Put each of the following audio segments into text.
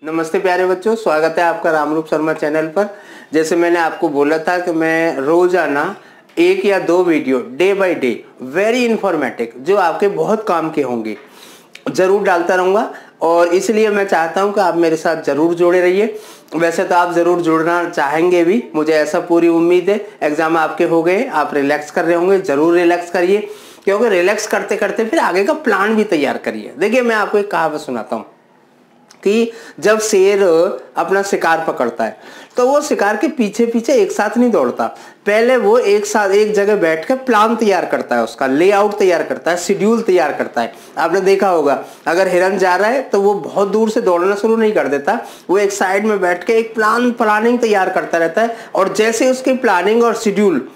नमस्ते प्यारे बच्चों, स्वागत है आपका रामरूप शर्मा चैनल पर। जैसे मैंने आपको बोला था कि मैं रोजाना 1 या 2 video day by day very informative जो आपके बहुत काम के होंगे जरूर डालता रहूँगा, और इसलिए मैं चाहता हूं कि आप मेरे साथ जरूर जुड़े रहिए। वैसे तो आप जरूर जुड़ना चाहेंगे भी, मुझे ऐसा पूरी उम्मीद है। एग्जाम आपके हो गए, आप रिलैक्स कर रहे होंगे, जरूर रिलैक्स करिए, क्योंकि रिलैक्स करते करते फिर आगे का प्लान भी तैयार करिए। देखिए, मैं आपको एक कहावत सुनाता हूँ कि जब शेर अपना शिकार पकड़ता है तो वो शिकार के पीछे पीछे एक साथ नहीं दौड़ता। पहले वो एक साथ एक जगह बैठ कर प्लान तैयार करता है, उसका लेआउट तैयार करता है, शेड्यूल तैयार करता है। आपने देखा होगा, अगर हिरन जा रहा है तो वो बहुत दूर से दौड़ना शुरू नहीं कर देता, वो एक साइड में बैठ के एक प्लानिंग तैयार करता रहता है, और जैसे उसकी प्लानिंग और शेड्यूल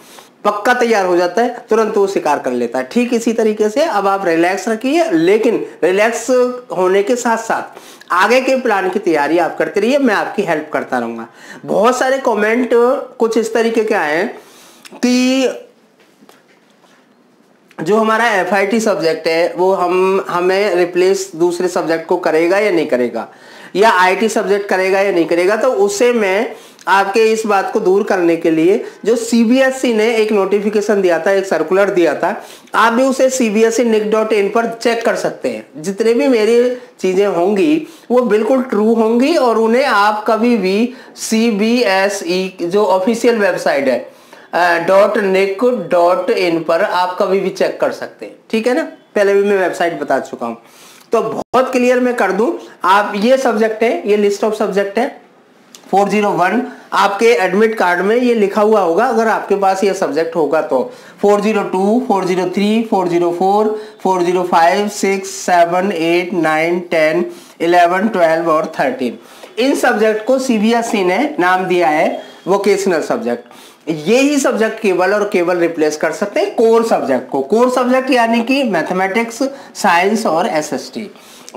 पक्का तैयार हो जाता है तुरंत वो शिकार कर लेता है। ठीक इसी तरीके से अब आप रिलैक्स रखिए, लेकिन रिलैक्स होने के साथ साथ आगे के प्लान की तैयारी आप करते रहिए, मैं आपकी हेल्प करता रहूंगा। बहुत सारे कमेंट कुछ इस तरीके के आए हैं कि जो हमारा FIT सब्जेक्ट है वो हमें रिप्लेस दूसरे सब्जेक्ट को करेगा या नहीं करेगा, या IT सब्जेक्ट करेगा या नहीं करेगा। तो उससे मैं आपके इस बात को दूर करने के लिए जो CBSE ने एक नोटिफिकेशन दिया था, एक सर्कुलर दिया था, आप भी उसे cbse.nic.in पर चेक कर सकते हैं। जितने भी मेरी चीजें होंगी वो बिल्कुल ट्रू होंगी, और उन्हें आप कभी भी CBSE जो ऑफिशियल वेबसाइट है .nic.in पर आप कभी भी चेक कर सकते हैं। ठीक है ना, पहले भी मैं वेबसाइट बता चुका हूं, तो बहुत क्लियर मैं कर दूं। आप ये सब्जेक्ट है, ये लिस्ट ऑफ सब्जेक्ट है 401, आपके एडमिट कार्ड में ये लिखा हुआ होगा अगर आपके पास ये सब्जेक्ट होगा तो। 402, 403, 404, 405, 6, 7, 8, 9, 10, 11, 12 और 13, इन सब्जेक्ट को CBSE ने नाम दिया है वोकेशनल सब्जेक्ट। ये ही सब्जेक्ट केवल और केवल रिप्लेस कर सकते हैं कोर सब्जेक्ट को। कोर सब्जेक्ट यानी कि मैथमेटिक्स, साइंस और SST।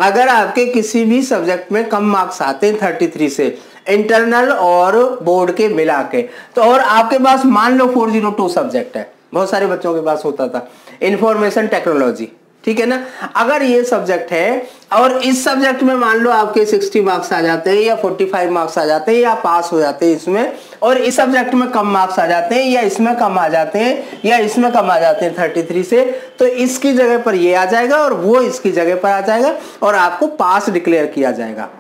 अगर आपके किसी भी सब्जेक्ट में कम मार्क्स आते हैं 33 से, इंटरनल और बोर्ड के मिला के, तो और आपके पास मान लो 402 सब्जेक्ट है, बहुत सारे बच्चों के पास होता था, इंफॉर्मेशन टेक्नोलॉजी, ठीक है ना। अगर ये सब्जेक्ट है और इस सब्जेक्ट में मान लो आपके 60 मार्क्स आ जाते हैं या 45 मार्क्स आ जाते हैं या पास हो जाते हैं इसमें, और इस सब्जेक्ट में कम मार्क्स आ जाते हैं या इसमें कम आ जाते हैं या इसमें कम आ जाते हैं 33 से, तो इसकी जगह पर ये आ जाएगा और वो इसकी जगह पर आ जाएगा और आपको पास डिक्लेयर किया जाएगा।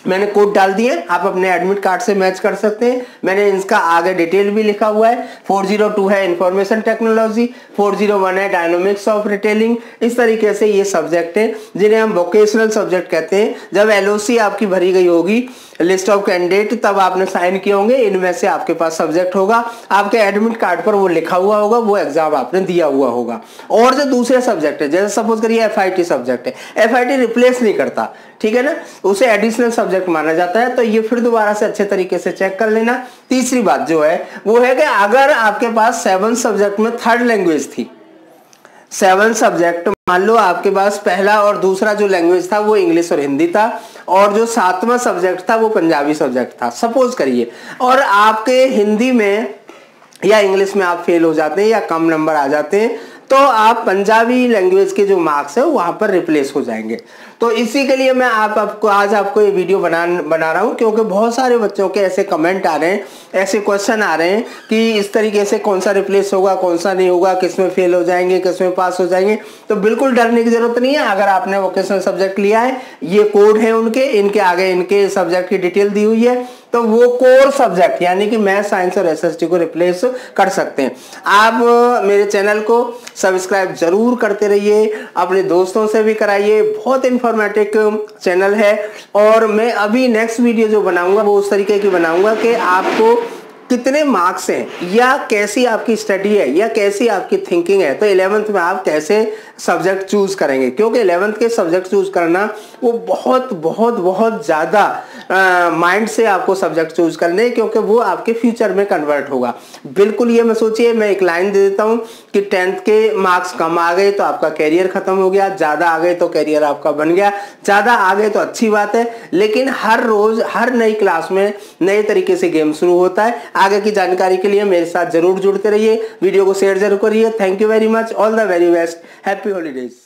मैंने कोड डाल दिए, आप अपने एडमिट कार्ड से मैच कर सकते हैं। मैंने इसका आगे डिटेल भी लिखा हुआ है। 402 है इंफॉर्मेशन टेक्नोलॉजी, 401 है डायनामिक्स ऑफ रिटेलिंग। इस तरीके से ये सब्जेक्ट है जिन्हें हम वोकेशनल सब्जेक्ट कहते हैं। जब LOC आपकी भरी गई होगी, लिस्ट ऑफ कैंडिडेट, तब आपने साइन किए होंगे, इनमें से आपके पास सब्जेक्ट होगा, आपके एडमिट कार्ड पर वो लिखा हुआ होगा, वो एग्जाम आपने दिया हुआ होगा। और जो दूसरे सब्जेक्ट है, जैसे सपोज करिए FIT सब्जेक्ट है, FIT रिप्लेस नहीं करता, ठीक है ना, उसे एडिशनल सब्जेक्ट माना जाता है, तो ये फिर दोबारा से अच्छे तरीके से चेक कर लेना। तीसरी बात जो है वो है कि अगर आपके पास 7 सब्जेक्ट में थर्ड लैंग्वेज थी, 7 सब्जेक्ट, मान लो आपके पास पहला और दूसरा जो लैंग्वेज था वो इंग्लिश और हिंदी था, और जो 7वां सब्जेक्ट था वो पंजाबी सब्जेक्ट था, सपोज करिए, और आपके हिंदी में या इंग्लिश में आप फेल हो जाते हैं या कम नंबर आ जाते हैं, तो आप पंजाबी लैंग्वेज के जो मार्क्स है वहां पर रिप्लेस हो जाएंगे। तो इसी के लिए मैं आज आपको ये वीडियो बना रहा हूं, क्योंकि बहुत सारे बच्चों के ऐसे कमेंट आ रहे हैं, ऐसे क्वेश्चन आ रहे हैं कि इस तरीके से कौन सा रिप्लेस होगा, कौन सा नहीं होगा, किसमें फेल हो जाएंगे, किसमें पास हो जाएंगे। तो बिल्कुल डरने की जरूरत नहीं है। अगर आपने वोकेशनल सब्जेक्ट लिया है, ये कोड है उनके, इनके आगे इनके सब्जेक्ट की डिटेल दी हुई है, तो वो कोर सब्जेक्ट यानी कि मैथ, साइंस और SST को रिप्लेस कर सकते हैं। आप मेरे चैनल को सब्सक्राइब जरूर करते रहिए, अपने दोस्तों से भी कराइए, बहुत इंफॉर्मेटिव चैनल है। और मैं अभी नेक्स्ट वीडियो जो बनाऊंगा वो उस तरीके की बनाऊंगा कि आपको कितने मार्क्स हैं, या कैसी आपकी स्टडी है, या कैसी आपकी थिंकिंग है, तो 11th में आप कैसे सब्जेक्ट चूज करेंगे, क्योंकि 11th के सब्जेक्ट चूज करना वो बहुत बहुत बहुत ज़्यादा माइंड से आपको सब्जेक्ट चूज करने, क्योंकि वो आपके फ्यूचर में कन्वर्ट होगा। बिल्कुल ये मैं सोचिए, मैं एक लाइन दे देता हूँ कि 10th के मार्क्स कम आ गए तो आपका कैरियर खत्म हो गया, ज़्यादा आ गए तो कैरियर आपका बन गया, ज़्यादा आ गए तो अच्छी बात है, लेकिन हर रोज़ हर नई क्लास में नए तरीके से गेम शुरू होता है। आगे की जानकारी के लिए मेरे साथ जरूर जुड़ते रहिए, वीडियो को शेयर जरूर करिए। Thank you very much, all the very best, happy holidays.